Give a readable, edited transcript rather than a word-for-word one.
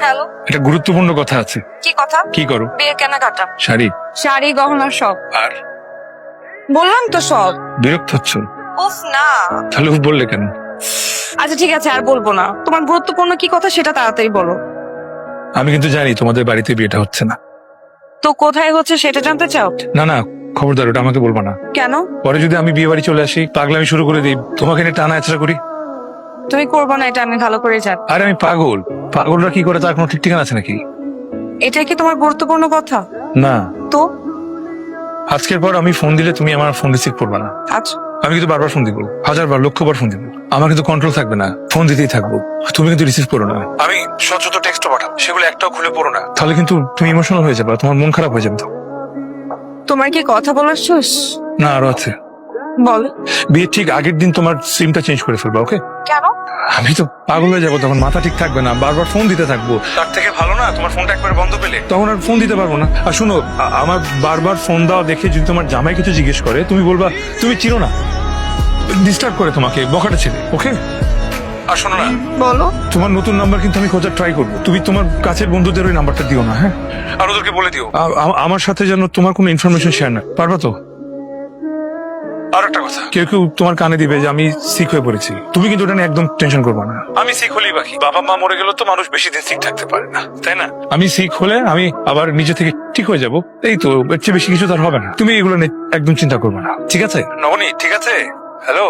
Hello, একটা গুরুত্বপূর্ণ কথা আছে। কি কথা? কি করো? বিয়ের কেনাকাটা, শাড়ি শাড়ি গহনা সব। আর বললাম তো সব। বিরক্ত হচ্ছ? উফ না। তাহলে উফ বললে কেন? আচ্ছা ঠিক আছে, আর বলবো না। তোমার গুরুত্বপূর্ণ কি কথা সেটা তাড়াতাড়ি বলো। আমি কিন্তু জানি তোমাদের বাড়িতে বিয়েটা হচ্ছে না। তো কোথায় হচ্ছে সেটা জানতে চাও? না না, খবরদার, ওটা আমাকে বলবা না। কেন? পরে যদি আমি বিয়ে বাড়ি চলে আসি, পাগলামি শুরু করে দিই, তোমাকে নিয়ে টানা আচড়া করি। তুমি করবো না, এটা আমি ভালো করে জানি। আরে আমি পাগল, পাগলরা কি করে তার কোনো ঠিক ঠিকানা আছে নাকি? এটা কি তোমার গুরুত্বপূর্ণ কথা? না, তো আজকের পর আমি ফোন দিলে তুমি আমার ফোন রিসিভ করবে না। আচ্ছা, আমি কিন্তু বারবার ফোন দিব, 1000 বার 1,000,000 ফোন দিব। আমার কিন্তু কন্ট্রোল থাকবে না, ফোন দিতেই থাকবো। তুমি কিন্তু রিসিভ করো না। আমি শত শত টেক্সট পাঠাবো, সেগুলো একটাও খুলে পড়ো না। তাহলে কিন্তু তুমি ইমোশনাল হয়ে যাবে, তোমার মন খারাপ হয়ে যাবে তো। তোমার কি কথা বলার শেষ? না, আরো আছে। বলো। বিয়ের ঠিক আগের দিন তোমার সিমটা চেঞ্জ করে ফেলবা, ওকে? কেন? আমি তো পাগল হয়ে যাবো, তখন মাথা ঠিক থাকবে না, বারবার ফোন দিতে থাকবো। তার থেকে ভালো না তোমার ফোনটা একবার বন্ধ পেলে, তখন আর ফোন দিতে পারবো না। আর শুনো, আমার বারবার ফোন দেওয়া দেখে যদি তোমার জামাই কিছু জিজ্ঞেস করে, তুমি বলবা তুমি চিনো না, ডিস্টার্ব করে তোমাকে, বকাটা ছেলে, ওকে? আর শোনো না, বলো। তোমার নতুন নাম্বার কিন্তু আমি খোঁজার ট্রাই করবো। তুমি তোমার কাছের বন্ধুদের ওই নাম্বারটা দিও না, হ্যাঁ? আর ওদেরকে বলে দিও আমার সাথে যেন তোমার কোনো ইনফরমেশন শেয়ার না, পারবা তো? আর একটা কথা, কেউ কেউ তোমার কানে দিবে যে আমি সিক হয়ে পড়েছি, তুমি কিন্তু ওটা নিয়ে একদম টেনশন করবে না। আমি সিক হলেই বাকি, বাবা মা মরে গেল তো মানুষ বেশি দিন সিক থাকতে পারে না, তাই না? আমি সিক হলে আমি আবার নিজে থেকে ঠিক হয়ে যাব, এই তো, এর চেয়ে বেশি কিছু তার হবে না। তুমি এগুলো নিয়ে একদম চিন্তা করবে না, ঠিক আছে নবনী? ঠিক আছে? হ্যালো।